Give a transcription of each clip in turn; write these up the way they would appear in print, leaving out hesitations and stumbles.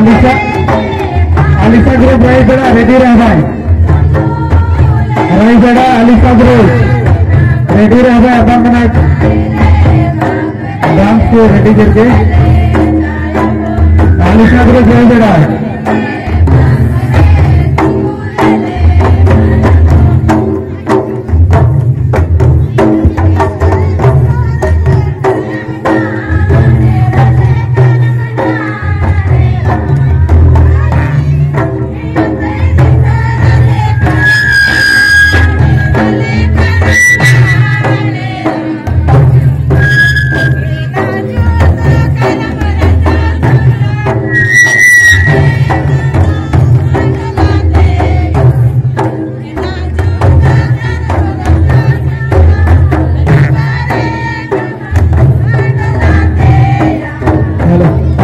Alisha group Raigarh ready रहबाय Raigarh Alisha group ready रहबाय अपन मना डांस को रेडी करके आलिशा ग्रुप रायगढ़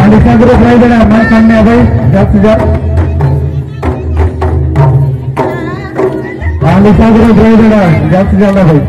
आलिशा ग्रुप रायगढ़ हमारे सामने आ भाई जल्द से जल्द आलिशा ग्रुप रायगढ़ जल्द से जल्द आ भाई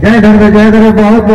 जय धर्म जय धर्म बहुत बहुत